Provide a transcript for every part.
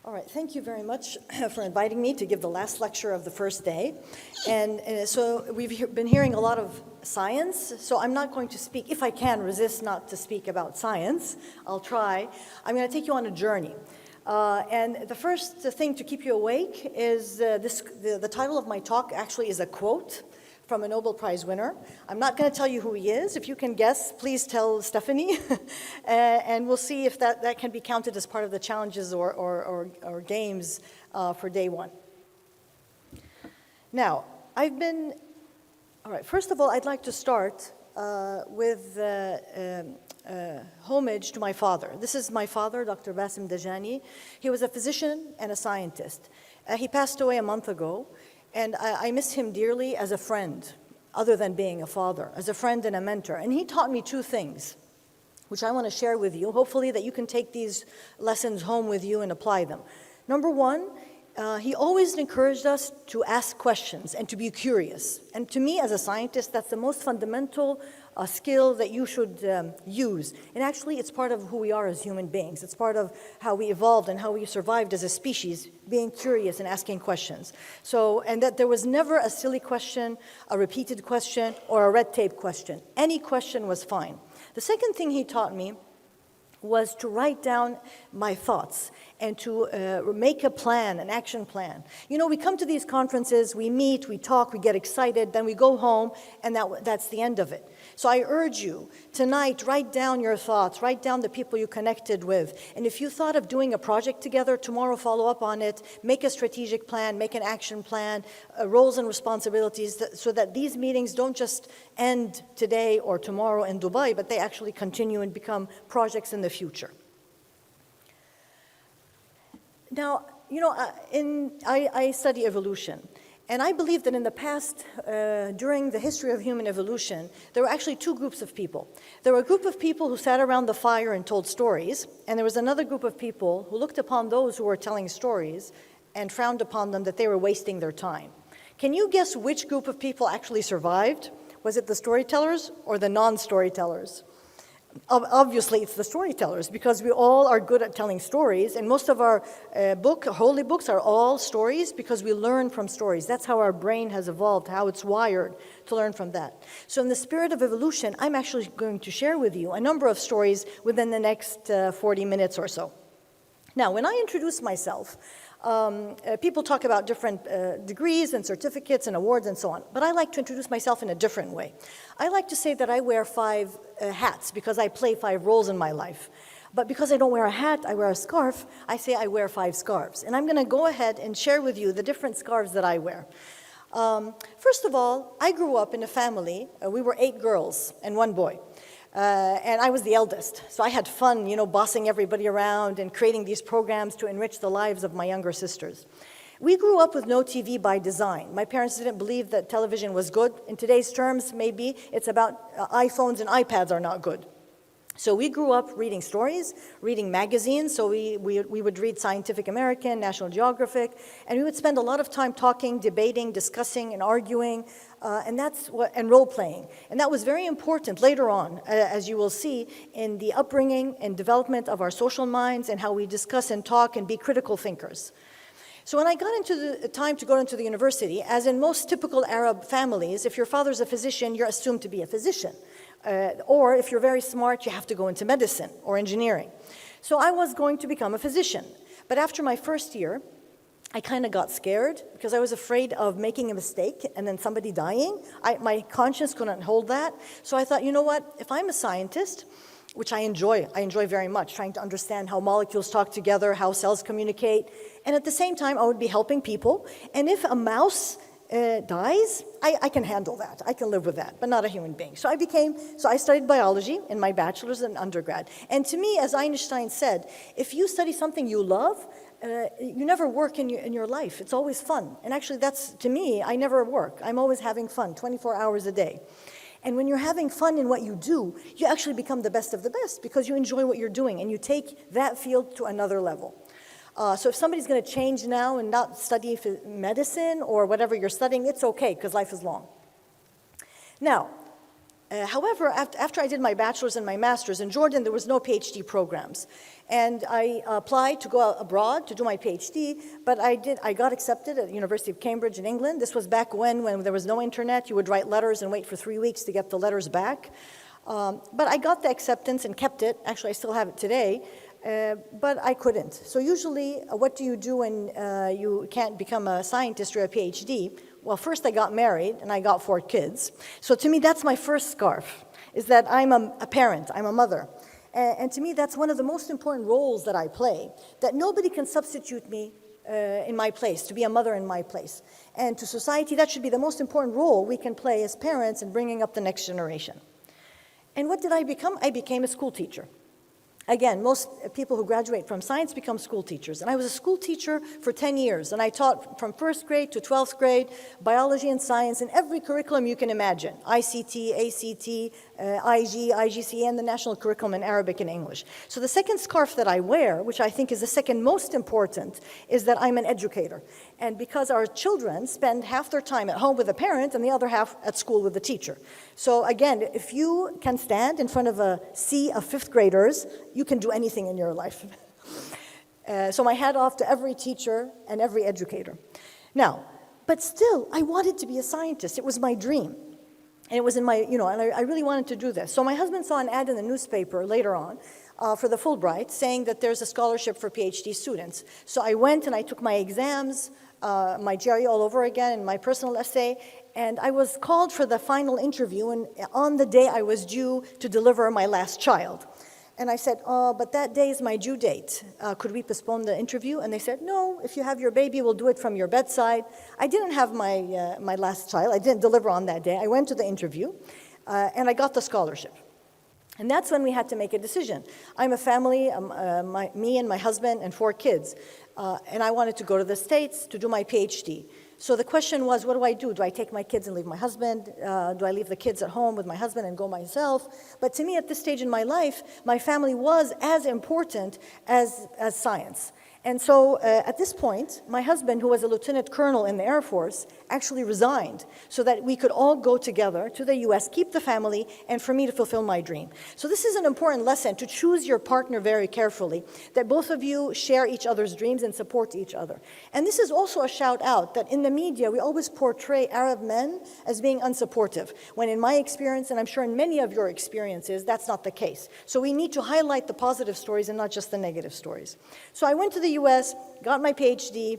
All right, thank you very much for inviting me to give the last lecture of the first day. And so we've been hearing a lot of science, so I'm not going to speak, if I can resist not to speak about science, I'll try. I'm going to take you on a journey. And the first thing to keep you awake is the title of my talk actually is a quote from a Nobel Prize winner. I'm not going to tell you who he is. If you can guess, please tell Stephanie. And we'll see if that can be counted as part of the challenges or games for day one. Now, all right, first of all, I'd like to start with homage to my father. This is my father, Dr. Rana Dajani. He was a physician and a scientist. He passed away a month ago. And I miss him dearly as a friend, other than being a father, as a friend and a mentor. And he taught me two things, which I want to share with you, hopefully that you can take these lessons home with you and apply them. Number one, he always encouraged us to ask questions and to be curious. And to me, as a scientist, that's the most fundamental skill that you should use. And actually, it's part of who we are as human beings. It's part of how we evolved and how we survived as a species, being curious and asking questions. So, and that there was never a silly question, a repeated question, or a red tape question. Any question was fine. The second thing he taught me was to write down my thoughts and to make a plan, an action plan. You know, we come to these conferences, we meet, we talk, we get excited, then we go home, and that's the end of it. So I urge you, tonight, write down your thoughts, write down the people you connected with, and if you thought of doing a project together, tomorrow follow up on it, make a strategic plan, make an action plan, roles and responsibilities, so that these meetings don't just end today or tomorrow in Dubai, but they actually continue and become projects in the future. Now, you know, I study evolution, and I believe that in the past, during the history of human evolution, there were actually two groups of people. There were a group of people who sat around the fire and told stories, and there was another group of people who looked upon those who were telling stories and frowned upon them that they were wasting their time. Can you guess which group of people actually survived? Was it the storytellers or the non-storytellers? Obviously, it's the storytellers, because we all are good at telling stories, and most of our holy books are all stories because we learn from stories. That's how our brain has evolved, how it's wired to learn from that. So in the spirit of evolution, I'm actually going to share with you a number of stories within the next 40 minutes or so. Now, when I introduce myself, people talk about different degrees and certificates and awards and so on, but I like to introduce myself in a different way. I like to say that I wear 5 hats because I play 5 roles in my life. But because I don't wear a hat, I wear a scarf, I say I wear 5 scarves. And I'm going to go ahead and share with you the different scarves that I wear. First of all, I grew up in a family, we were 8 girls and 1 boy. And I was the eldest, so I had fun, you know, bossing everybody around and creating these programs to enrich the lives of my younger sisters. We grew up with no TV by design. My parents didn't believe that television was good. In today's terms, maybe it's about iPhones and iPads are not good. So we grew up reading stories, reading magazines, so we would read Scientific American, National Geographic, and we would spend a lot of time talking, debating, discussing, and arguing, and role-playing. And that was very important later on, as you will see, in the upbringing and development of our social minds and how we discuss and talk and be critical thinkers. So when I got into the time to go into the university, as in most typical Arab families, if your father's a physician, you're assumed to be a physician. Or if you're very smart, you have to go into medicine or engineering. So I was going to become a physician. But after my first year, I kind of got scared because I was afraid of making a mistake and then somebody dying. My conscience couldn't hold that. So I thought, you know what, if I'm a scientist, which I enjoy very much, trying to understand how molecules talk together, how cells communicate, and at the same time, I would be helping people. And if a mouse dies, I can handle that. I can live with that, but not a human being. So I studied biology in my bachelor's and undergrad. And to me, as Einstein said, if you study something you love, you never work in your life. It's always fun. And actually, that's, to me, I never work. I'm always having fun, 24 hours a day. And when you're having fun in what you do, you actually become the best of the best because you enjoy what you're doing and you take that field to another level. So if somebody's going to change now and not study medicine or whatever you're studying, it's okay because life is long. Now, However, after I did my bachelor's and my master's in Jordan, there was no PhD programs. And I applied to go abroad to do my PhD, but I got accepted at the University of Cambridge in England. This was back when there was no internet. You would write letters and wait for 3 weeks to get the letters back. But I got the acceptance and kept it. Actually, I still have it today, but I couldn't. So usually, what do you do when you can't become a scientist or a PhD? Well, first I got married, and I got 4 kids. So to me, that's my first scarf, is that I'm a parent, I'm a mother. And to me, that's one of the most important roles that I play, that nobody can substitute me in my place, to be a mother in my place. And to society, that should be the most important role we can play as parents in bringing up the next generation. And what did I become? I became a school teacher. Again, most people who graduate from science become school teachers. And I was a school teacher for 10 years. And I taught from 1st grade to 12th grade, biology and science in every curriculum you can imagine. ICT, ACT, IG, IGCA, and the national curriculum in Arabic and English. So the second scarf that I wear, which I think is the second most important, is that I'm an educator. And because our children spend half their time at home with a parent and the other half at school with the teacher. So again, if you can stand in front of a sea of 5th graders, you can do anything in your life. So my hat off to every teacher and every educator. Now, but still, I wanted to be a scientist. It was my dream. And it was in my, and I really wanted to do this. So my husband saw an ad in the newspaper later on for the Fulbright saying that there's a scholarship for PhD students. So I went and I took my exams, my GRE all over again, and my personal essay, and I was called for the final interview, and on the day I was due to deliver my last child. And I said, oh, but that day is my due date. Could we postpone the interview? And they said, no, if you have your baby, we'll do it from your bedside. I didn't have my last child. I didn't deliver on that day. I went to the interview, and I got the scholarship. And that's when we had to make a decision. I'm a family, me and my husband and 4 kids. And I wanted to go to the States to do my PhD. So the question was, what do I do? Do I take my kids and leave my husband? Do I leave the kids at home with my husband and go myself? But to me, at this stage in my life, my family was as important as science. And so at this point, my husband, who was a lieutenant colonel in the Air Force, actually resigned so that we could all go together to the US, keep the family, and for me to fulfill my dream. So this is an important lesson, to choose your partner very carefully, that both of you share each other's dreams and support each other. And this is also a shout out that in the media, we always portray Arab men as being unsupportive, when in my experience, and I'm sure in many of your experiences, that's not the case. So we need to highlight the positive stories and not just the negative stories. So I went to the US, got my PhD,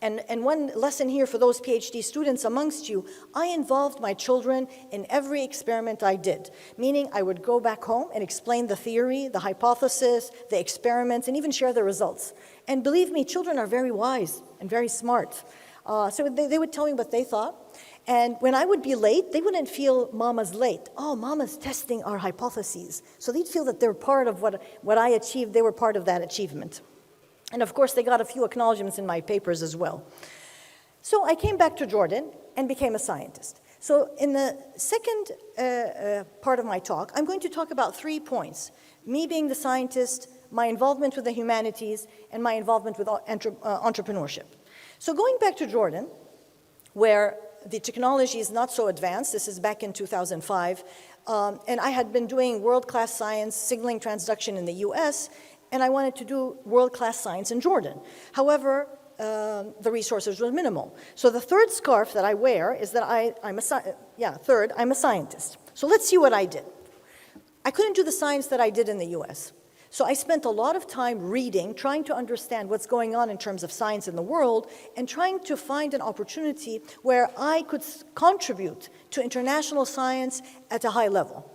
and one lesson here for those PhD students amongst you, I involved my children in every experiment I did, meaning I would go back home and explain the theory, the hypothesis, the experiments, and even share the results. And believe me, children are very wise and very smart. So they would tell me what they thought. And when I would be late, they wouldn't feel Mama's late. Oh, Mama's testing our hypotheses. So they'd feel that they're part of what I achieved. They were part of that achievement. And of course, they got a few acknowledgments in my papers as well. So I came back to Jordan and became a scientist. So in the second part of my talk, I'm going to talk about 3 points. Me being the scientist, my involvement with the humanities, and my involvement with entrepreneurship. So going back to Jordan, where the technology is not so advanced, this is back in 2005, and I had been doing world-class science, signaling transduction in the US, and I wanted to do world-class science in Jordan. However, the resources were minimal. So the third scarf that I wear is that I'm a scientist. So let's see what I did. I couldn't do the science that I did in the US. So I spent a lot of time reading, trying to understand what's going on in terms of science in the world, and trying to find an opportunity where I could contribute to international science at a high level.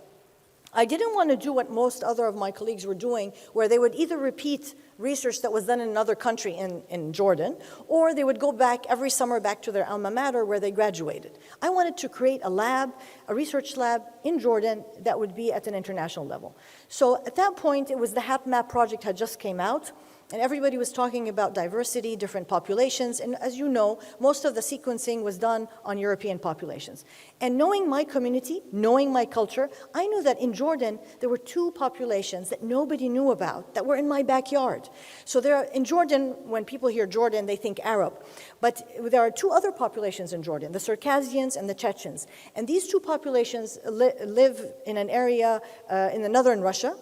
I didn't want to do what most other of my colleagues were doing, where they would either repeat research that was done in another country in Jordan, or they would go back every summer back to their alma mater where they graduated. I wanted to create a lab, a research lab in Jordan that would be at an international level. So at that point, it was the HapMap project had just came out, And everybody was talking about diversity, different populations, and as you know, most of the sequencing was done on European populations. And knowing my community, knowing my culture, I knew that in Jordan, there were two populations that nobody knew about that were in my backyard. So in Jordan, when people hear Jordan, they think Arab. But there are two other populations in Jordan, the Circassians and the Chechens. And these two populations live in an area in the northern Russia.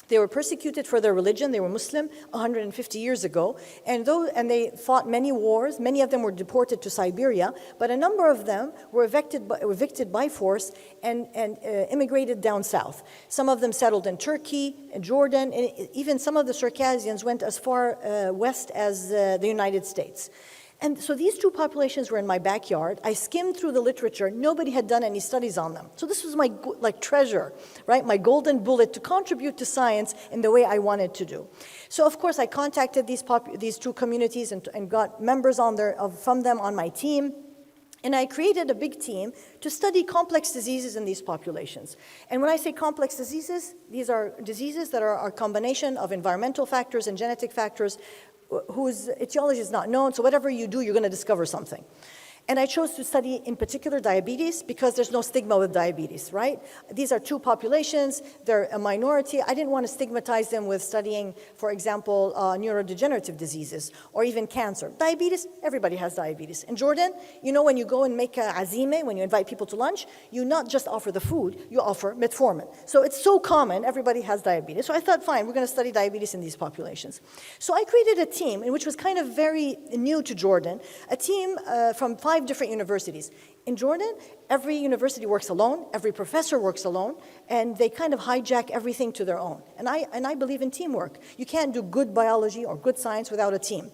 They were persecuted for their religion. They were Muslim 150 years ago. And they fought many wars. Many of them were deported to Siberia. But a number of them were evicted by force and immigrated down south. Some of them settled in Turkey, in Jordan, and even some of the Circassians went as far west as the United States. And so these two populations were in my backyard. I skimmed through the literature. Nobody had done any studies on them. So this was my treasure, right? My golden bullet to contribute to science in the way I wanted to do. So of course I contacted these two communities and got members from them on my team. And I created a big team to study complex diseases in these populations. And when I say complex diseases, these are diseases that are a combination of environmental factors and genetic factors whose etiology is not known, so whatever you do, you're going to discover something. And I chose to study, in particular, diabetes, because there's no stigma with diabetes, right? These are two populations. They're a minority. I didn't want to stigmatize them with studying, for example, neurodegenerative diseases, or even cancer. Diabetes, everybody has diabetes. In Jordan, you know, when you go and make a azime, when you invite people to lunch, you not just offer the food, you offer metformin. So it's so common, everybody has diabetes. So I thought, fine, we're going to study diabetes in these populations. So I created a team, which was kind of very new to Jordan, a team from 5 different universities. In Jordan, every university works alone, every professor works alone, and they kind of hijack everything to their own. And I believe in teamwork. You can't do good biology or good science without a team.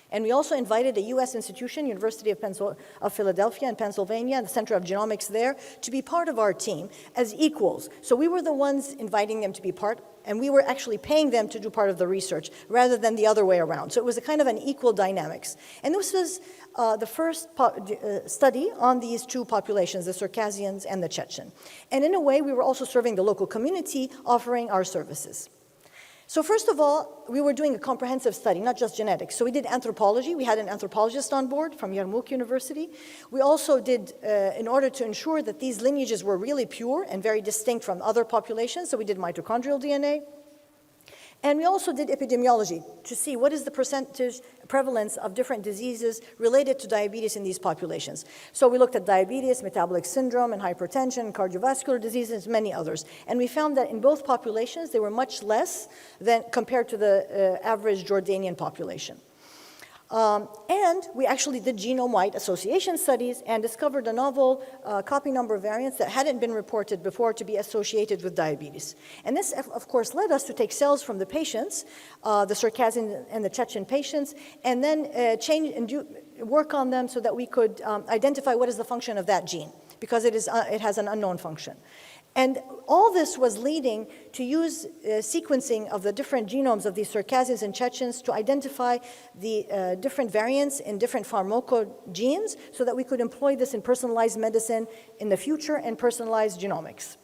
And we also invited a US institution, University of Philadelphia in Pennsylvania, the Center of Genomics there, to be part of our team as equals. So we were the ones inviting them to be part, and we were actually paying them to do part of the research rather than the other way around. So it was a kind of an equal dynamics. And this was the first study on these two populations, the Circassians and the Chechen. And in a way, we were also serving the local community, offering our services. So first of all, we were doing a comprehensive study, not just genetics. So we did anthropology. We had an anthropologist on board from Yarmouk University. We also did, in order to ensure that these lineages were really pure and very distinct from other populations, so we did mitochondrial DNA. And we also did epidemiology to see what is the percentage prevalence of different diseases related to diabetes in these populations. So we looked at diabetes, metabolic syndrome, and hypertension, cardiovascular diseases, many others. And we found that in both populations, they were much less than compared to the average Jordanian population. And we actually did genome-wide association studies and discovered a novel copy number variants that hadn't been reported before to be associated with diabetes. And this, of course, led us to take cells from the patients, the Circassian and the Chechen patients, and then work on them so that we could identify what is the function of that gene, because it has an unknown function. And all this was leading to use sequencing of the different genomes of these Circassians and Chechens to identify the different variants in different pharmacogenes so that we could employ this in personalized medicine in the future and personalized genomics.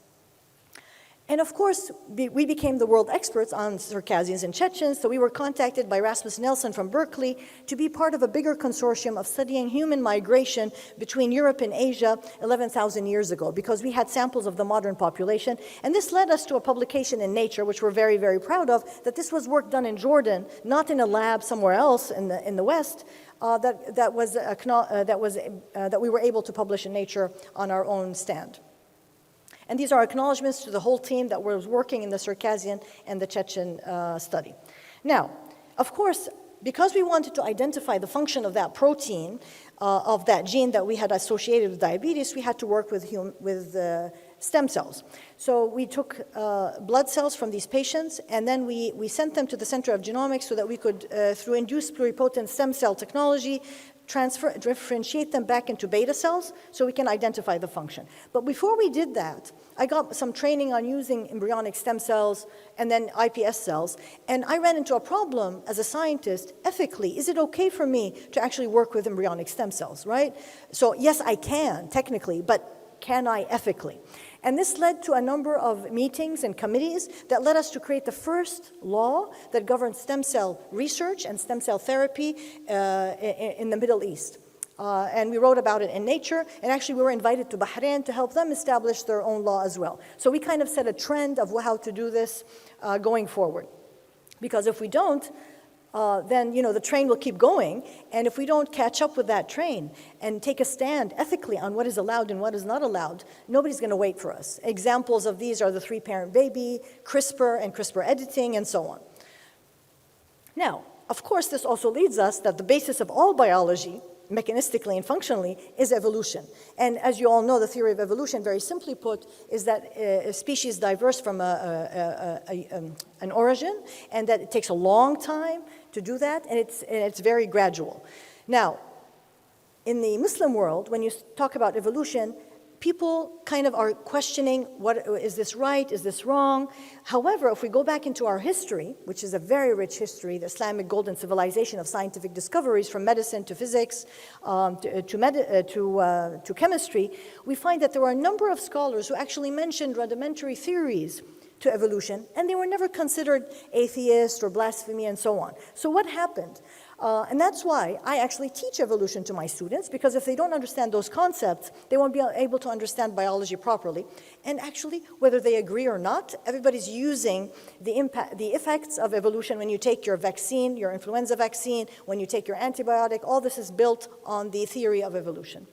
And of course, we became the world experts on Circassians and Chechens, so we were contacted by Rasmus Nelson from Berkeley to be part of a bigger consortium of studying human migration between Europe and Asia 11,000 years ago, because we had samples of the modern population. And this led us to a publication in Nature, which we're very, very proud of, that this was work done in Jordan, not in a lab somewhere else in the West, that we were able to publish in Nature on our own stand. And these are acknowledgments to the whole team that was working in the Circassian and the Chechen study. Now, of course, because we wanted to identify the function of that protein, of that gene that we had associated with diabetes, we had to work with stem cells. So we took blood cells from these patients, and then we sent them to the Center of Genomics so that we could, through induced pluripotent stem cell technology, differentiate them back into beta cells so we can identify the function. But before we did that, I got some training on using embryonic stem cells and then iPS cells, and I ran into a problem as a scientist. Ethically, is it okay for me to actually work with embryonic stem cells, right? So yes, I can, technically, but can I ethically? And this led to a number of meetings and committees that led us to create the first law that governs stem cell research and stem cell therapy in the Middle East. And we wrote about it in Nature, and actually we were invited to Bahrain to help them establish their own law as well. So we kind of set a trend of how to do this going forward. Because if we don't, then the train will keep going, and if we don't catch up with that train and take a stand ethically on what is allowed and what is not allowed, nobody's going to wait for us. Examples of these are the 3-parent baby, CRISPR and CRISPR editing, and so on. Now, of course, this also leads us that the basis of all biology, mechanistically and functionally, is evolution. And as you all know, the theory of evolution, very simply put, is that a species diverse from an origin, and that it takes a long time to do that, and it's very gradual. Now, in the Muslim world, when you talk about evolution, people kind of are questioning, is this right, is this wrong? However, if we go back into our history, which is a very rich history, the Islamic golden civilization of scientific discoveries from medicine to physics to chemistry, we find that there were a number of scholars who actually mentioned rudimentary theories to evolution, and they were never considered atheist or blasphemy and so on. So what happened? And that's why I actually teach evolution to my students, because if they don't understand those concepts, they won't be able to understand biology properly. And actually, whether they agree or not, everybody's using the effects of evolution when you take your vaccine, your influenza vaccine, when you take your antibiotic. All this is built on the theory of evolution.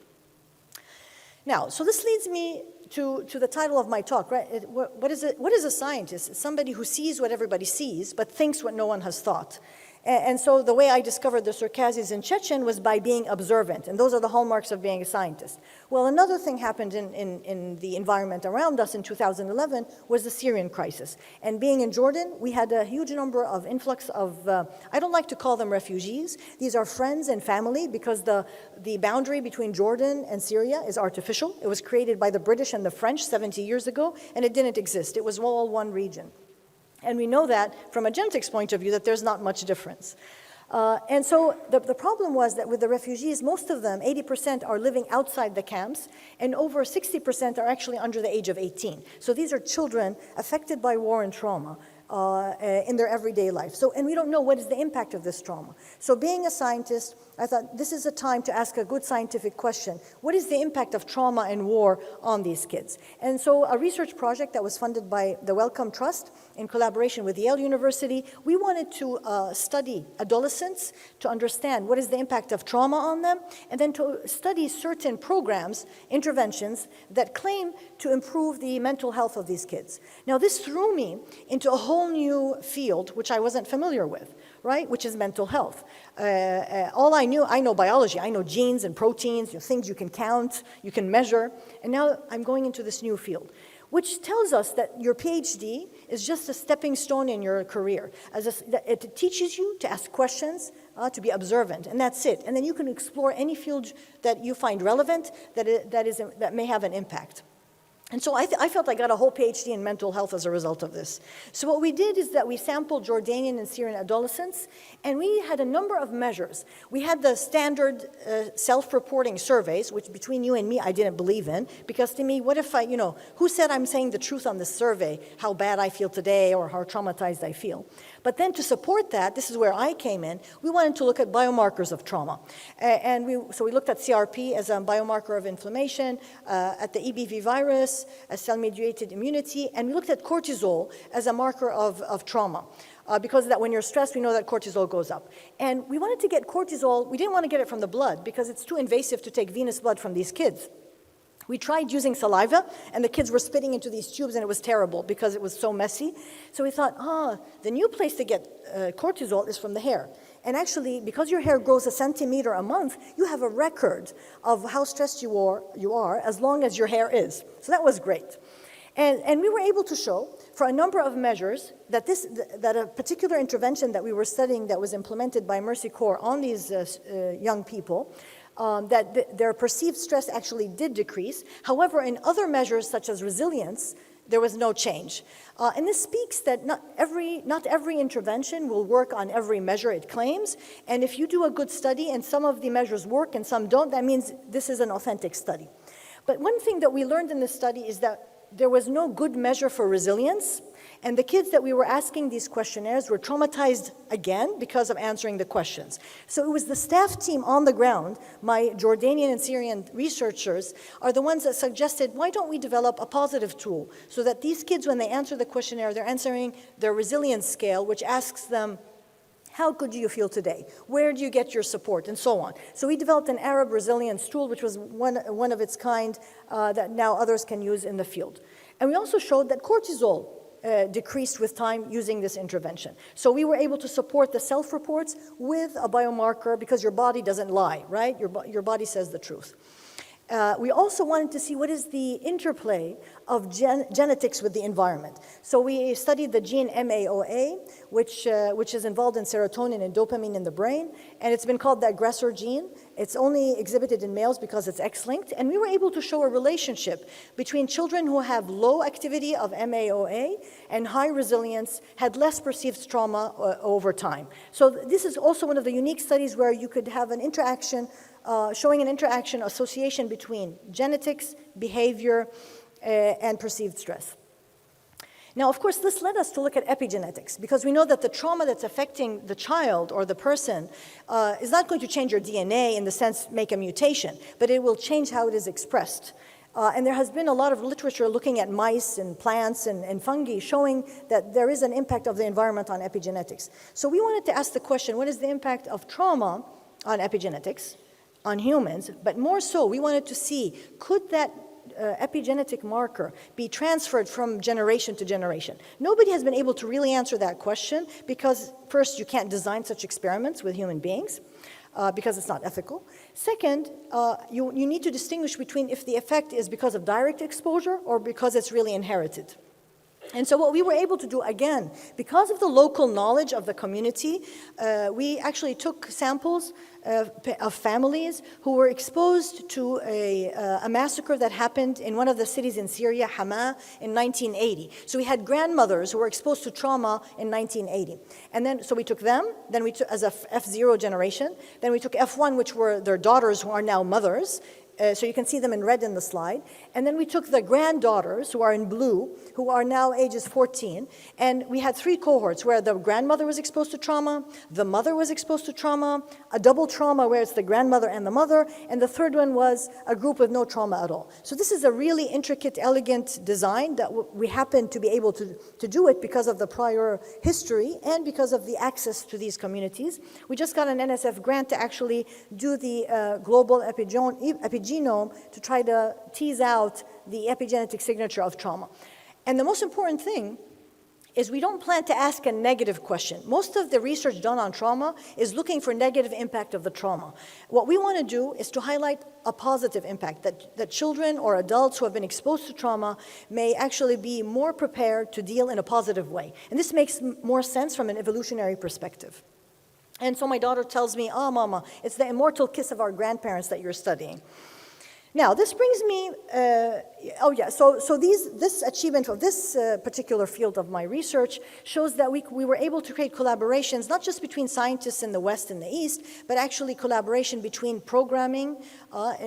Now, so this leads me to the title of my talk, right? What is a scientist? It's somebody who sees what everybody sees, but thinks what no one has thought. And so the way I discovered the Circassians and Chechan was by being observant, and those are the hallmarks of being a scientist. Well, another thing happened in the environment around us in 2011 was the Syrian crisis. And being in Jordan, we had a huge number of influx of, I don't like to call them refugees. These are friends and family, because the boundary between Jordan and Syria is artificial. It was created by the British and the French 70 years ago, and it didn't exist. It was all one region. And we know that from a genetics point of view that there's not much difference. And so the problem was that with the refugees, most of them, 80%, are living outside the camps, and over 60% are actually under the age of 18. So these are children affected by war and trauma in their everyday life. So, and we don't know what is the impact of this trauma. So being a scientist, I thought this is a time to ask a good scientific question. What is the impact of trauma and war on these kids? And so a research project that was funded by the Wellcome Trust in collaboration with Yale University, we wanted to study adolescents to understand what is the impact of trauma on them, and then to study certain programs, interventions, that claim to improve the mental health of these kids. Now this threw me into a whole new field, which I wasn't familiar with, right, which is mental health. I know biology, I know genes and proteins, things you can count, you can measure, and now I'm going into this new field, which tells us that your PhD is just a stepping stone in your career. It teaches you to ask questions, to be observant, and that's it. And then you can explore any field that you find relevant that may have an impact. And so I felt I got a whole PhD in mental health as a result of this. So what we did is that we sampled Jordanian and Syrian adolescents, and we had a number of measures. We had the standard self-reporting surveys, which between you and me, I didn't believe in, because to me, what if who said I'm saying the truth on this survey, how bad I feel today or how traumatized I feel? But then to support that, this is where I came in, we wanted to look at biomarkers of trauma. So we looked at CRP as a biomarker of inflammation, at the EBV virus, as cell-mediated immunity, and we looked at cortisol as a marker of trauma. Because that when you're stressed, we know that cortisol goes up. And we wanted to get cortisol, we didn't want to get it from the blood because it's too invasive to take venous blood from these kids. We tried using saliva, and the kids were spitting into these tubes, and it was terrible because it was so messy. So we thought, the new place to get cortisol is from the hair. And actually, because your hair grows 1 centimeter a month, you have a record of how stressed you are as long as your hair is. So that was great. And we were able to show, for a number of measures, that a particular intervention that we were studying that was implemented by Mercy Corps on these young people, that their perceived stress actually did decrease. However, in other measures such as resilience, there was no change. And this speaks that not every intervention will work on every measure it claims. And if you do a good study and some of the measures work and some don't, that means this is an authentic study. But one thing that we learned in this study is that there was no good measure for resilience. And the kids that we were asking these questionnaires were traumatized again because of answering the questions. So it was the staff team on the ground, my Jordanian and Syrian researchers, are the ones that suggested, why don't we develop a positive tool so that these kids, when they answer the questionnaire, they're answering their resilience scale, which asks them, how good do you feel today? Where do you get your support? And so on. So we developed an Arab resilience tool, which was one of its kind that now others can use in the field. And we also showed that cortisol decreased with time using this intervention. So we were able to support the self-reports with a biomarker because your body doesn't lie, right? Your body says the truth. We also wanted to see what is the interplay of genetics with the environment. So we studied the gene MAOA, which is involved in serotonin and dopamine in the brain, and it's been called the aggressor gene. It's only exhibited in males because it's X-linked, and we were able to show a relationship between children who have low activity of MAOA and high resilience had less perceived trauma over time. So this is also one of the unique studies where you could have an interaction showing an interaction association between genetics, behavior, and perceived stress. Now, of course, this led us to look at epigenetics because we know that the trauma that's affecting the child or the person is not going to change your DNA in the sense make a mutation, but it will change how it is expressed. And there has been a lot of literature looking at mice and plants and fungi showing that there is an impact of the environment on epigenetics. So we wanted to ask the question, what is the impact of trauma on epigenetics? On humans, but more so, we wanted to see, could that epigenetic marker be transferred from generation to generation? Nobody has been able to really answer that question because, first, you can't design such experiments with human beings because it's not ethical. Second, you need to distinguish between if the effect is because of direct exposure or because it's really inherited. And so what we were able to do, again, because of the local knowledge of the community, we actually took samples of families who were exposed to a massacre that happened in one of the cities in Syria, Hama, in 1980. So we had grandmothers who were exposed to trauma in 1980. And then, so we took them, then we took as a F0 generation, then we took F1, which were their daughters who are now mothers, so you can see them in red in the slide. And then we took the granddaughters, who are in blue, who are now ages 14, and we had 3 cohorts where the grandmother was exposed to trauma, the mother was exposed to trauma, a double trauma where it's the grandmother and the mother, and the third one was a group with no trauma at all. So this is a really intricate, elegant design that we happen to be able to do it because of the prior history and because of the access to these communities. We just got an NSF grant to actually do the global epigenome to try to tease out the epigenetic signature of trauma. And the most important thing is we don't plan to ask a negative question. Most of the research done on trauma is looking for negative impact of the trauma. What we want to do is to highlight a positive impact, that children or adults who have been exposed to trauma may actually be more prepared to deal in a positive way. And this makes more sense from an evolutionary perspective. And so my daughter tells me, oh, Mama, it's the immortal kiss of our grandparents that you're studying. Now, this brings me, so this achievement of this particular field of my research shows that we were able to create collaborations, not just between scientists in the West and the East, but actually collaboration between programming,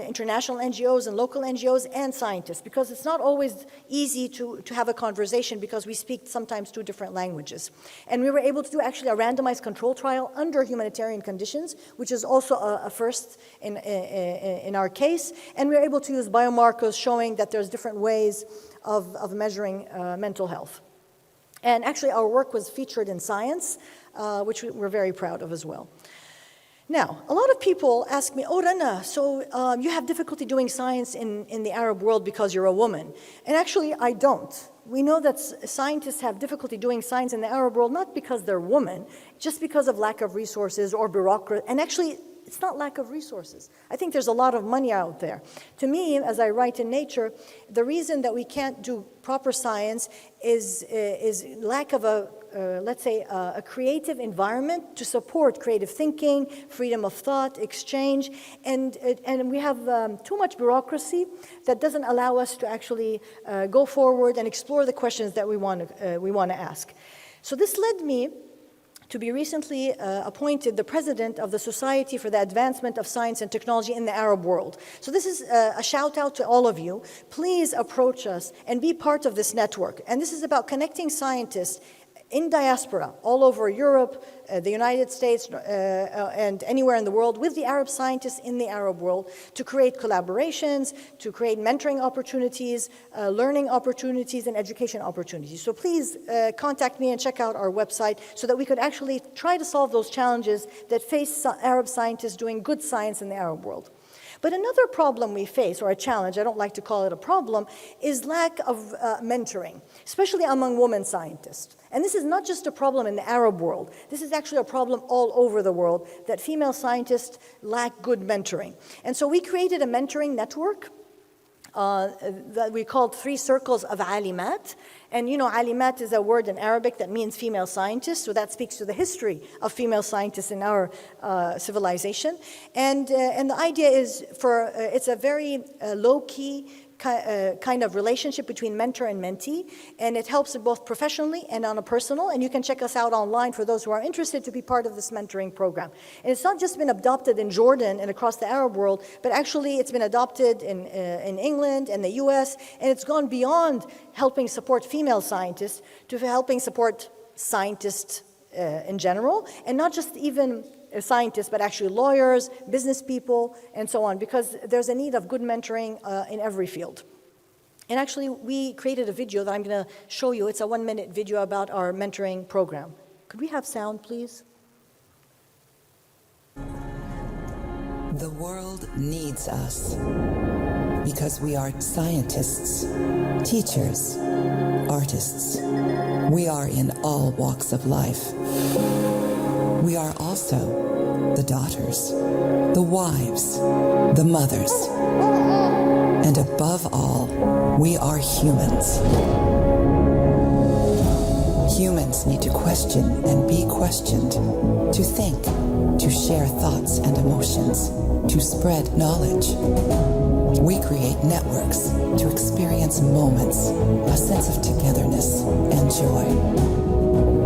international NGOs and local NGOs and scientists, because it's not always easy to have a conversation because we speak sometimes 2 different languages. And we were able to do actually a randomized control trial under humanitarian conditions, which is also a first in our case. And we were able to use biomarkers showing that there's different ways of measuring mental health. And actually our work was featured in Science, which we're very proud of as well. Now, a lot of people ask me, oh, Rana, so you have difficulty doing science in the Arab world because you're a woman. And actually, I don't. We know that scientists have difficulty doing science in the Arab world, not because they're women, just because of lack of resources or bureaucracy. And actually, it's not lack of resources. I think there's a lot of money out there. To me, as I write in Nature, the reason that we can't do proper science is lack of let's say, a creative environment to support creative thinking, freedom of thought, exchange, and we have too much bureaucracy that doesn't allow us to actually go forward and explore the questions that we want to ask. So this led me to be recently appointed the president of the Society for the Advancement of Science and Technology in the Arab world. So this is a shout out to all of you. Please approach us and be part of this network. And this is about connecting scientists in diaspora, all over Europe, the United States, and anywhere in the world, with the Arab scientists in the Arab world, to create collaborations, to create mentoring opportunities, learning opportunities, and education opportunities. So please contact me and check out our website so that we could actually try to solve those challenges that face Arab scientists doing good science in the Arab world. But another problem we face, or a challenge, I don't like to call it a problem, is lack of mentoring, especially among women scientists. And this is not just a problem in the Arab world. This is actually a problem all over the world, that female scientists lack good mentoring. And so we created a mentoring network that we called 3 Circles of Alimat. And you know, Alimat is a word in Arabic that means female scientists, so that speaks to the history of female scientists in our civilization. And the idea is it's a very low-key kind of relationship between mentor and mentee, and it helps both professionally and on a personal, and you can check us out online for those who are interested to be part of this mentoring program. And it's not just been adopted in Jordan and across the Arab world, but actually it's been adopted in England and the US, and it's gone beyond helping support female scientists to helping support scientists in general, and not just even scientists, but actually lawyers, business people, and so on, because there's a need of good mentoring in every field. And actually, we created a video that I'm going to show you. It's a 1-minute video about our mentoring program. Could we have sound, please? The world needs us because we are scientists, teachers, artists. We are in all walks of life. We are also the daughters, the wives, the mothers, and above all, we are humans. Humans need to question and be questioned, to think, to share thoughts and emotions, to spread knowledge. We create networks to experience moments, a sense of togetherness and joy.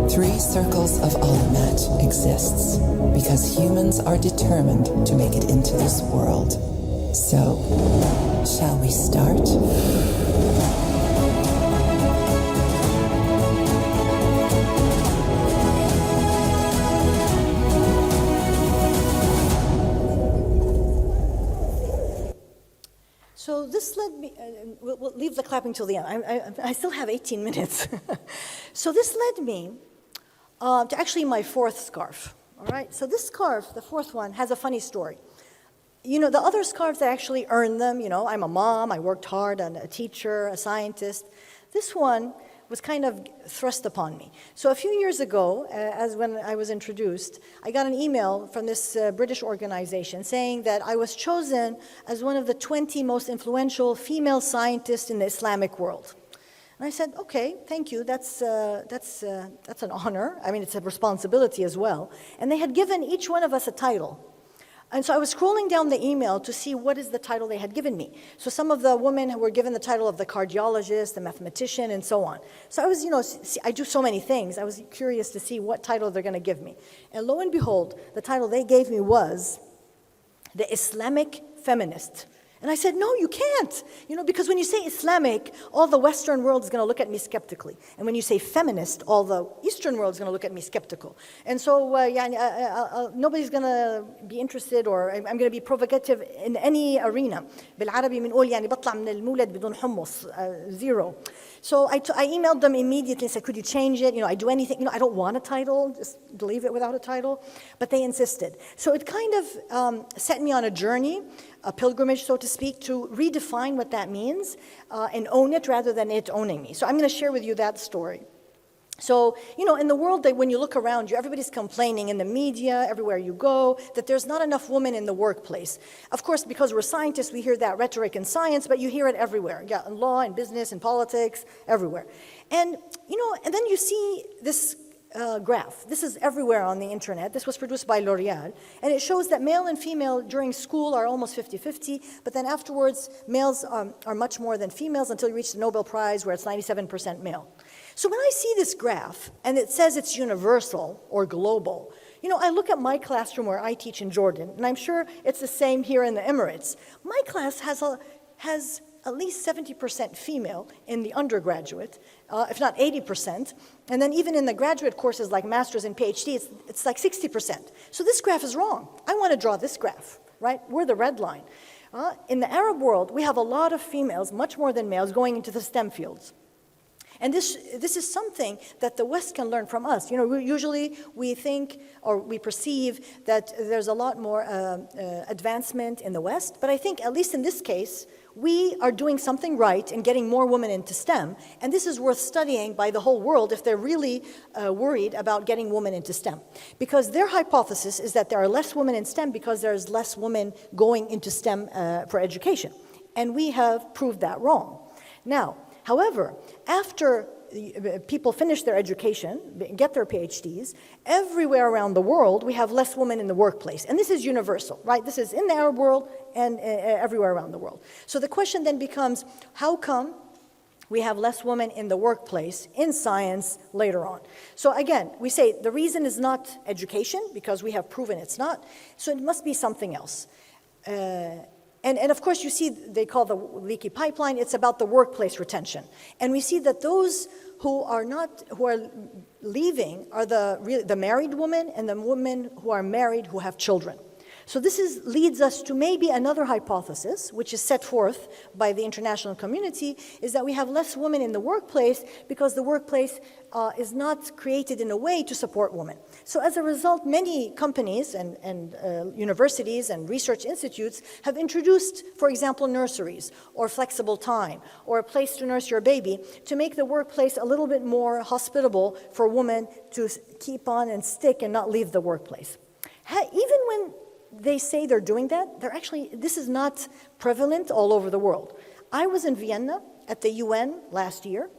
3 Circles of Alimat exists because humans are determined to make it into this world. So, shall we start? So this led me, we'll leave the clapping till the end. I still have 18 minutes. So this led me to actually my 4th scarf, all right? So this scarf, the 4th one, has a funny story. You know, the other scarves, I actually earned them. You know, I'm a mom, I worked hard, I'm a teacher, a scientist. This one was kind of thrust upon me. So a few years ago, as when I was introduced, I got an email from this British organization saying that I was chosen as one of the 20 most influential female scientists in the Islamic world. And I said, okay, thank you, that's an honor. I mean, it's a responsibility as well. And they had given each one of us a title. And so I was scrolling down the email to see what is the title they had given me. So some of the women were given the title of the cardiologist, the mathematician, and so on. So I was, you know, I do so many things. I was curious to see what title they're going to give me. And lo and behold, the title they gave me was the Islamic feminist. And I said, no, you can't, you know, because when you say Islamic, all the Western world is going to look at me skeptically. And when you say feminist, all the Eastern world is going to look at me skeptical. And so nobody's going to be interested, or I'm going to be provocative in any arena. بالعربي بنقول يعني بطلع من المولد بدون حمص, zero. So I emailed them immediately and said, could you change it? You know, I do anything. You know, I don't want a title, just leave it without a title. But they insisted. So it kind of set me on a journey, a pilgrimage, so to speak, to redefine what that means and own it rather than it owning me. So I'm going to share with you that story. So, you know, in the world, that when you look around you, everybody's complaining in the media, everywhere you go, that there's not enough women in the workplace. Of course, because we're scientists, we hear that rhetoric in science, but you hear it everywhere. Yeah, in law, in business, in politics, everywhere. And, you know, and then you see this graph. This is everywhere on the internet. This was produced by L'Oreal. And it shows that male and female during school are almost 50-50, but then afterwards, males are much more than females until you reach the Nobel Prize, where it's 97% male. So when I see this graph, and it says it's universal or global, I look at my classroom where I teach in Jordan, and I'm sure it's the same here in the Emirates. My class has at least 70% female in the undergraduate, if not 80%. And then even in the graduate courses like master's and PhD, it's like 60%. So this graph is wrong. I want to draw this graph, right? We're the red line. In the Arab world, we have a lot of females, much more than males, going into the STEM fields. And this is something that the West can learn from us. Usually we think or we perceive that there's a lot more advancement in the West, but I think at least in this case, we are doing something right in getting more women into STEM, and this is worth studying by the whole world if they're really worried about getting women into STEM. Because their hypothesis is that there are less women in STEM because there's less women going into STEM for education. And we have proved that wrong. Now, however, after people finish their education, get their PhDs, everywhere around the world, we have less women in the workplace. And this is universal, right? This is in the Arab world and everywhere around the world. So the question then becomes, how come we have less women in the workplace, in science, later on? So again, we say the reason is not education, because we have proven it's not, so it must be something else. And of course, you see, they call the leaky pipeline, it's about the workplace retention. And we see that those who are leaving are the married women and the women who are married who have children. So this leads us to maybe another hypothesis, which is set forth by the international community, is that we have less women in the workplace because the workplace is not created in a way to support women. So as a result, many companies and universities and research institutes have introduced, for example, nurseries or flexible time or a place to nurse your baby to make the workplace a little bit more hospitable for women to keep on and stick and not leave the workplace. Even when they say they're doing that, this is not prevalent all over the world. I was in Vienna at the UN last year,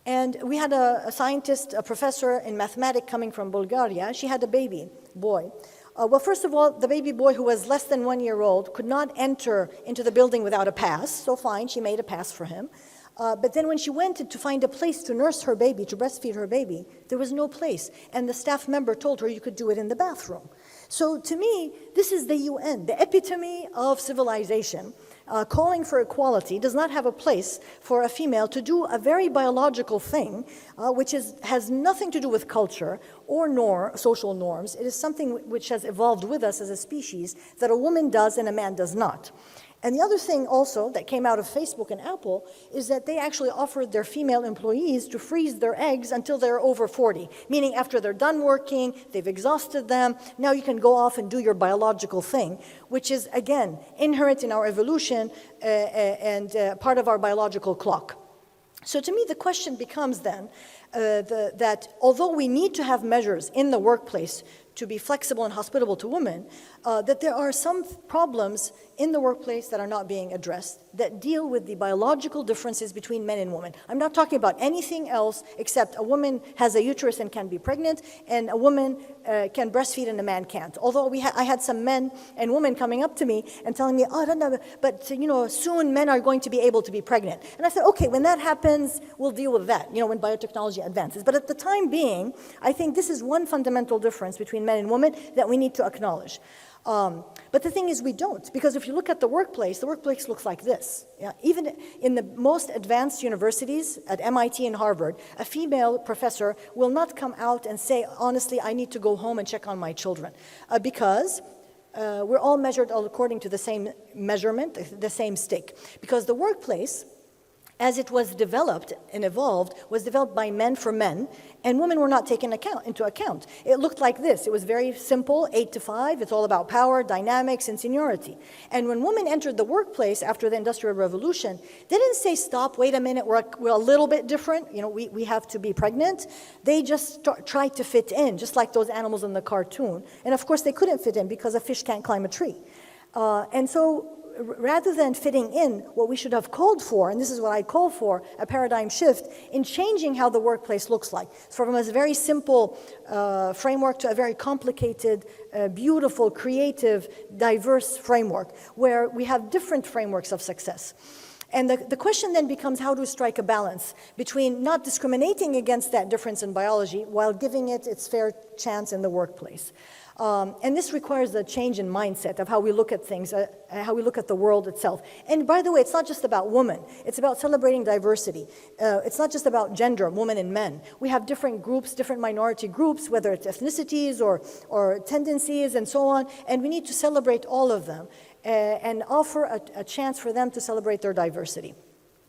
and we had a scientist, a professor in mathematics coming from Bulgaria. She had a baby boy. Well, first of all, the baby boy, who was less than 1 year old, could not enter into the building without a pass, so fine, she made a pass for him. But then when she went to find a place to nurse her baby, to breastfeed her baby, there was no place. And the staff member told her you could do it in the bathroom. So to me, this is the UN, the epitome of civilization, calling for equality, does not have a place for a female to do a very biological thing, which has nothing to do with culture or social norms. It is something which has evolved with us as a species that a woman does and a man does not. And the other thing also that came out of Facebook and Apple is that they actually offered their female employees to freeze their eggs until they're over 40, meaning after they're done working, they've exhausted them, now you can go off and do your biological thing, which is, again, inherent in our evolution and part of our biological clock. So to me, the question becomes then that although we need to have measures in the workplace to be flexible and hospitable to women, that there are some problems in the workplace that are not being addressed that deal with the biological differences between men and women. I'm not talking about anything else except a woman has a uterus and can be pregnant, and a woman can breastfeed and a man can't. Although I had some men and women coming up to me and telling me, oh, I don't know, but soon men are going to be able to be pregnant. And I said, okay, when that happens, we'll deal with that, when biotechnology advances. But at the time being, I think this is one fundamental difference between men and women that we need to acknowledge. But the thing is, we don't, because if you look at the workplace looks like this. Yeah? Even in the most advanced universities at MIT and Harvard, a female professor will not come out and say, honestly, I need to go home and check on my children, because we're all measured according to the same measurement, the same stick. Because the workplace, as it was developed and evolved, was developed by men for men, and women were not taken into account. It looked like this. It was very simple, 8 to 5. It's all about power, dynamics, and seniority. And when women entered the workplace after the Industrial Revolution, they didn't say, stop, wait a minute, we're a little bit different. We have to be pregnant. They just tried to fit in, just like those animals in the cartoon. And of course, they couldn't fit in because a fish can't climb a tree. And so, rather than fitting in, what we should have called for, and this is what I call for, a paradigm shift in changing how the workplace looks like. So from a very simple framework to a very complicated, beautiful, creative, diverse framework, where we have different frameworks of success. And the question then becomes how to strike a balance between not discriminating against that difference in biology while giving it its fair chance in the workplace. And this requires a change in mindset of how we look at things, how we look at the world itself. And by the way, it's not just about women. It's about celebrating diversity. It's not just about gender, women and men. We have different groups, different minority groups, whether it's ethnicities or tendencies and so on, and we need to celebrate all of them and offer a chance for them to celebrate their diversity.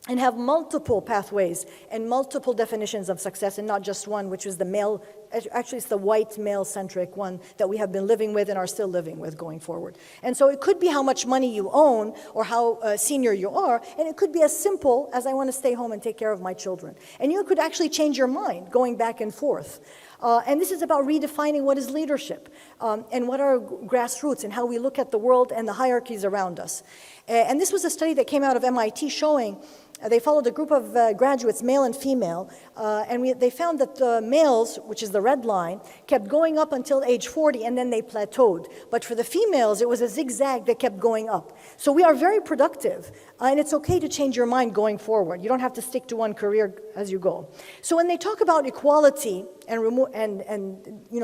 And have multiple pathways and multiple definitions of success and not just one, which is the male, actually it's the white male-centric one that we have been living with and are still living with going forward. And so it could be how much money you own or how senior you are, and it could be as simple as I want to stay home and take care of my children. And you could actually change your mind going back and forth. And this is about redefining what is leadership and what are grassroots and how we look at the world and the hierarchies around us. And this was a study that came out of MIT showing they followed a group of graduates, male and female, and they found that the males, which is the red line, kept going up until age 40, and then they plateaued. But for the females, it was a zigzag that kept going up. So we are very productive, and it's okay to change your mind going forward. You don't have to stick to one career as you go. So when they talk about equality and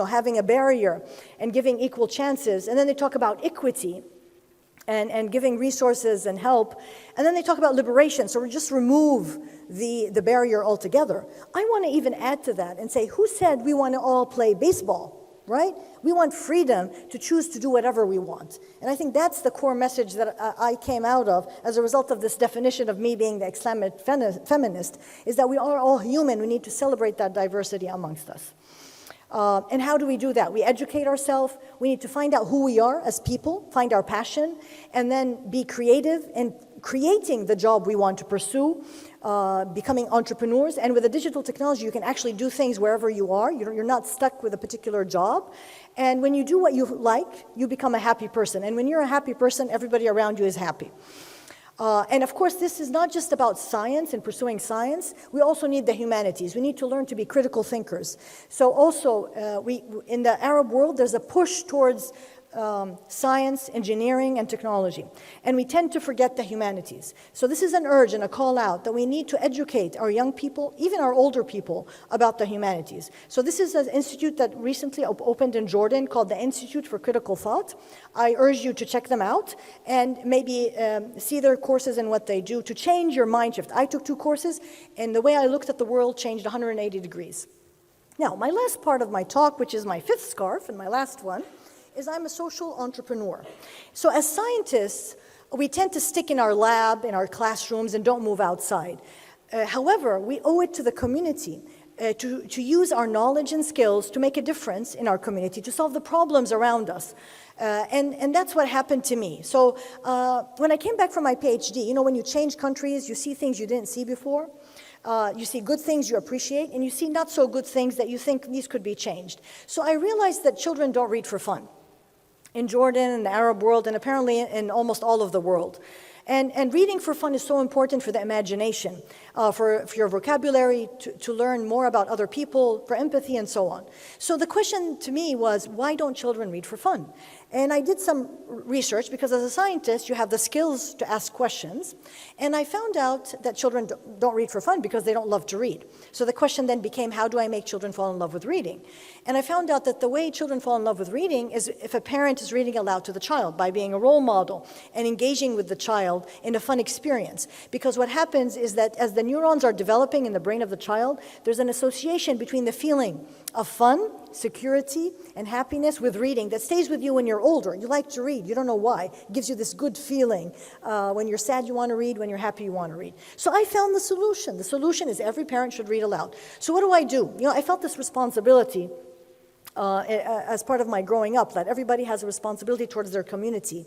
having a barrier and giving equal chances, and then they talk about equity, and giving resources and help. And then they talk about liberation, so we just remove the barrier altogether. I want to even add to that and say, who said we want to all play baseball, right? We want freedom to choose to do whatever we want. And I think that's the core message that I came out of as a result of this definition of me being the Islamic feminist, is that we are all human. We need to celebrate that diversity amongst us. And how do we do that? We educate ourselves. We need to find out who we are as people, find our passion, and then be creative in creating the job we want to pursue, becoming entrepreneurs. And with the digital technology, you can actually do things wherever you are. You're not stuck with a particular job. And when you do what you like, you become a happy person. And when you're a happy person, everybody around you is happy. And of course, this is not just about science and pursuing science. We also need the humanities. We need to learn to be critical thinkers. So also, in the Arab world, there's a push towards science, engineering, and technology. And we tend to forget the humanities. So this is an urge and a call out that we need to educate our young people, even our older people, about the humanities. So this is an institute that recently opened in Jordan called the Institute for Critical Thought. I urge you to check them out and maybe see their courses and what they do to change your mind shift. I took 2 courses, and the way I looked at the world changed 180 degrees. Now, my last part of my talk, which is my 5th scarf and my last one, is I'm a social entrepreneur. So as scientists, we tend to stick in our lab, in our classrooms, and don't move outside. However, we owe it to the community to use our knowledge and skills to make a difference in our community, to solve the problems around us. And that's what happened to me. So when I came back from my PhD, when you change countries, you see things you didn't see before. You see good things you appreciate, and you see not so good things that you think these could be changed. So I realized that children don't read for fun in Jordan, in the Arab world, and apparently in almost all of the world. And reading for fun is so important for the imagination, for your vocabulary, to learn more about other people, for empathy, and so on. So the question to me was, why don't children read for fun? And I did some research, because as a scientist, you have the skills to ask questions. And I found out that children don't read for fun because they don't love to read. So the question then became, how do I make children fall in love with reading? And I found out that the way children fall in love with reading is if a parent is reading aloud to the child by being a role model and engaging with the child in a fun experience. Because what happens is that as the neurons are developing in the brain of the child, there's an association between the feeling of fun, security, and happiness with reading that stays with you when you're older. You like to read. You don't know why. It gives you this good feeling. When you're sad, you want to read. When you're happy, you want to read. So I found the solution. The solution is every parent should read aloud. So what do? I felt this responsibility as part of my growing up, that everybody has a responsibility towards their community.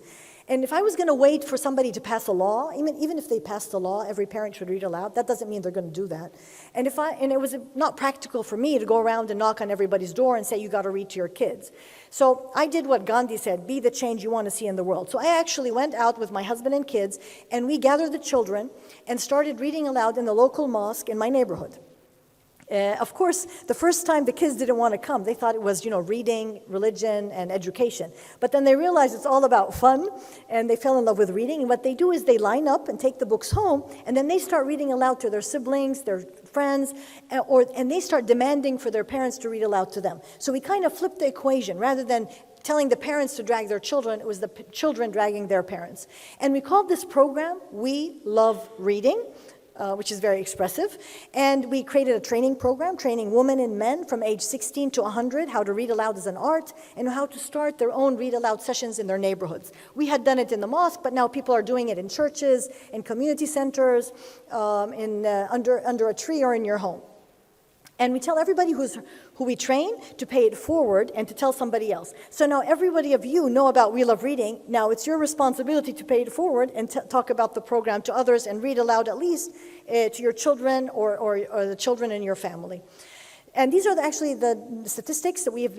And if I was going to wait for somebody to pass a law, even if they passed a law, every parent should read aloud, that doesn't mean they're going to do that. And it was not practical for me to go around and knock on everybody's door and say, you got to read to your kids. So I did what Gandhi said, be the change you want to see in the world. So I actually went out with my husband and kids, and we gathered the children and started reading aloud in the local mosque in my neighborhood. Of course, the first time the kids didn't want to come. They thought it was, reading, religion, and education. But then they realized it's all about fun, and they fell in love with reading. And what they do is they line up and take the books home, and then they start reading aloud to their siblings, their friends, and they start demanding for their parents to read aloud to them. So we kind of flipped the equation. Rather than telling the parents to drag their children, it was the children dragging their parents. And we called this program We Love Reading, which is very expressive. And we created a training program, training women and men from age 16 to 100 how to read aloud as an art and how to start their own read aloud sessions in their neighborhoods. We had done it in the mosque, but now people are doing it in churches, in community centers, under a tree or in your home. And we tell everybody who we train to pay it forward and to tell somebody else. So now everybody of you know about We Love Reading. Now it's your responsibility to pay it forward and talk about the program to others and read aloud at least to your children or the children in your family. And these are actually the statistics that we've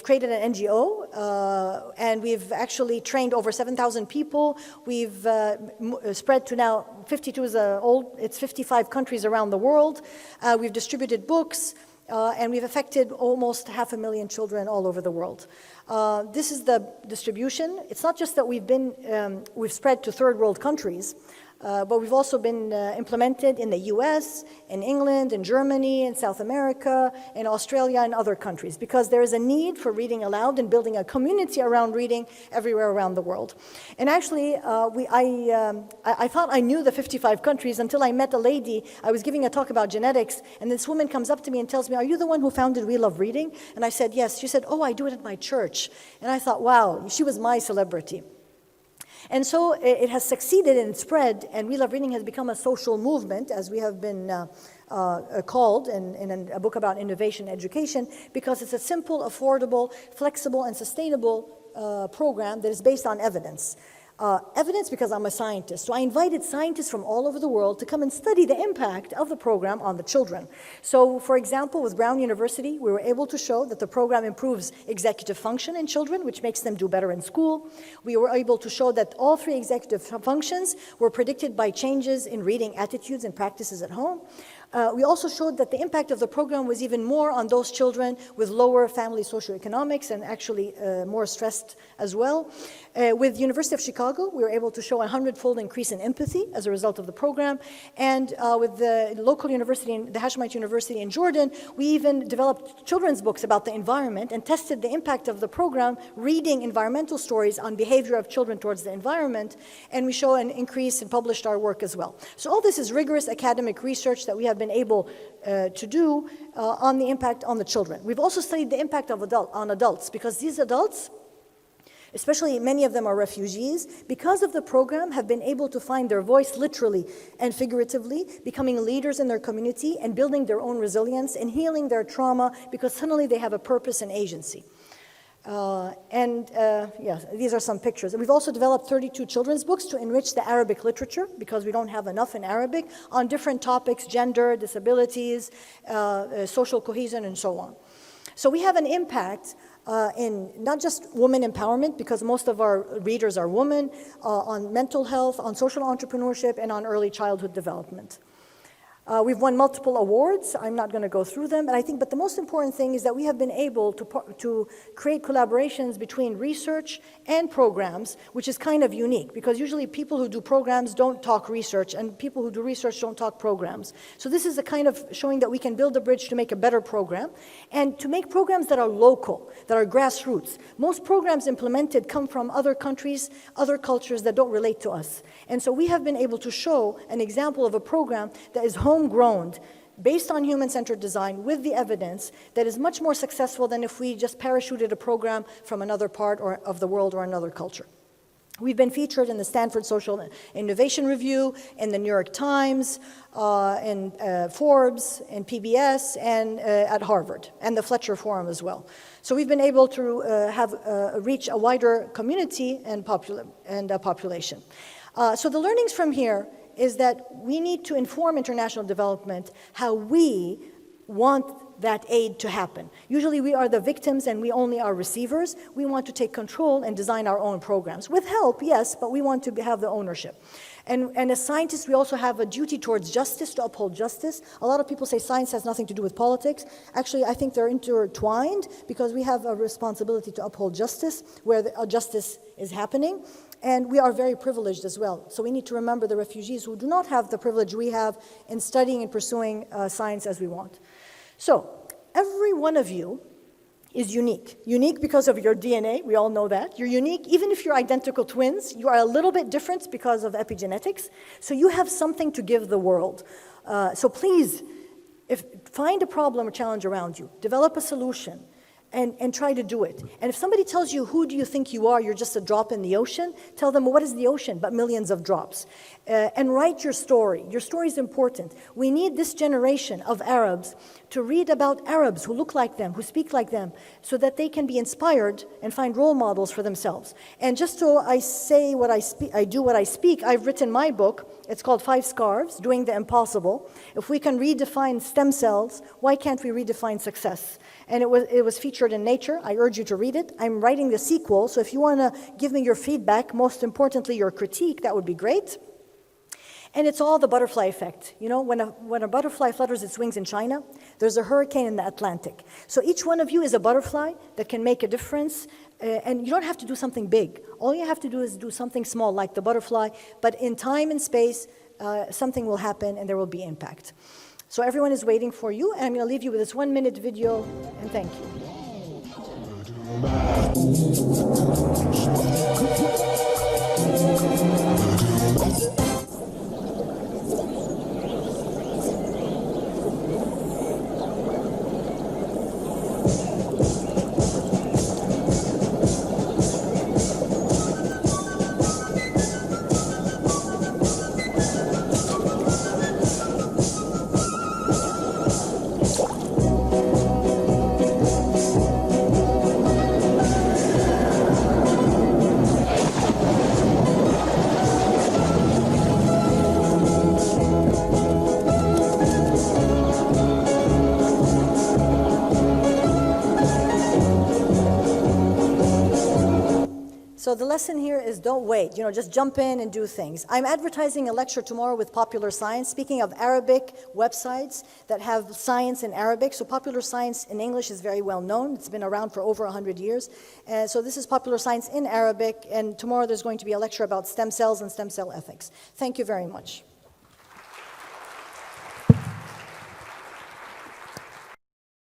created an NGO, and we've actually trained over 7,000 people. We've spread to now 55 countries around the world. We've distributed books, and we've affected almost 500,000 children all over the world. This is the distribution. It's not just that we've spread to third world countries, but we've also been implemented in the US, in England, in Germany, in South America, in Australia, and other countries, because there is a need for reading aloud and building a community around reading everywhere around the world. And actually, I thought I knew the 55 countries until I met a lady. I was giving a talk about genetics, and this woman comes up to me and tells me, "Are you the one who founded We Love Reading?" And I said, "Yes." She said, "Oh, I do it at my church." And I thought, wow, she was my celebrity. And so it has succeeded and spread, and We Love Reading has become a social movement, as we have been called in a book about innovation and education, because it's a simple, affordable, flexible, and sustainable program that is based on evidence. Evidence because I'm a scientist. So I invited scientists from all over the world to come and study the impact of the program on the children. So for example, with Brown University, we were able to show that the program improves executive function in children, which makes them do better in school. We were able to show that all 3 executive functions were predicted by changes in reading attitudes and practices at home. We also showed that the impact of the program was even more on those children with lower family socioeconomics and actually more stressed as well. With University of Chicago, we were able to show a 100-fold increase in empathy as a result of the program. And with the local university, the Hashemite University in Jordan, we even developed children's books about the environment and tested the impact of the program, reading environmental stories on behavior of children towards the environment. And we show an increase and published our work as well. So all this is rigorous academic research that we have been able to do on the impact on the children. We've also studied the impact of on adults, because these adults, especially many of them are refugees, because of the program have been able to find their voice literally and figuratively, becoming leaders in their community and building their own resilience and healing their trauma, because suddenly they have a purpose and agency. Yes, these are some pictures. And we've also developed 32 children's books to enrich the Arabic literature, because we don't have enough in Arabic, on different topics: gender, disabilities, social cohesion, and so on. So we have an impact in not just women empowerment, because most of our readers are women, on mental health, on social entrepreneurship, and on early childhood development. We've won multiple awards. I'm not going to go through them, but the most important thing is that we have been able to create collaborations between research and programs, which is kind of unique, because usually people who do programs don't talk research, and people who do research don't talk programs. So this is a kind of showing that we can build a bridge to make a better program, and to make programs that are local, that are grassroots. Most programs implemented come from other countries, other cultures that don't relate to us. And so we have been able to show an example of a program that is homegrown, based on human-centered design, with the evidence, that is much more successful than if we just parachuted a program from another part of the world or another culture. We've been featured in the Stanford Social Innovation Review, in the New York Times, in Forbes, in PBS, and at Harvard, and the Fletcher Forum as well. So we've been able to reach a wider community and population. So the learnings from here is that we need to inform international development how we want that aid to happen. Usually we are the victims and we only are receivers. We want to take control and design our own programs. With help, yes, but we want to have the ownership. And as scientists, we also have a duty towards justice, to uphold justice. A lot of people say science has nothing to do with politics. Actually, I think they're intertwined, because we have a responsibility to uphold justice where justice is happening. And we are very privileged as well. So we need to remember the refugees who do not have the privilege we have in studying and pursuing science as we want. So every one of you is unique. Unique because of your DNA, we all know that. You're unique, even if you're identical twins, you are a little bit different because of epigenetics. So you have something to give the world. So please, find a problem or challenge around you, develop a solution, and try to do it. And if somebody tells you, who do you think you are? You're just a drop in the ocean. Tell them, well, what is the ocean? But millions of drops. And write your story. Your story is important. We need this generation of Arabs to read about Arabs who look like them, who speak like them, so that they can be inspired and find role models for themselves. And just so I say what I speak, I do what I speak, I've written my book. It's called 5 Scarves, Doing the Impossible. If we can redefine stem cells, why can't we redefine success? And it was featured in Nature. I urge you to read it. I'm writing the sequel, so if you want to give me your feedback, most importantly your critique, that would be great. And it's all the butterfly effect. You know, when a butterfly flutters its wings in China, there's a hurricane in the Atlantic. So each one of you is a butterfly that can make a difference. And you don't have to do something big. All you have to do is do something small, like the butterfly. But in time and space, something will happen and there will be impact. So everyone is waiting for you. And I'm going to leave you with this 1-minute video. And thank you. So the lesson here is don't wait, just jump in and do things. I'm advertising a lecture tomorrow with Popular Science, speaking of Arabic websites that have science in Arabic. So Popular Science in English is very well known. It's been around for over 100 years. So this is Popular Science in Arabic, and tomorrow there's going to be a lecture about stem cells and stem cell ethics. Thank you very much.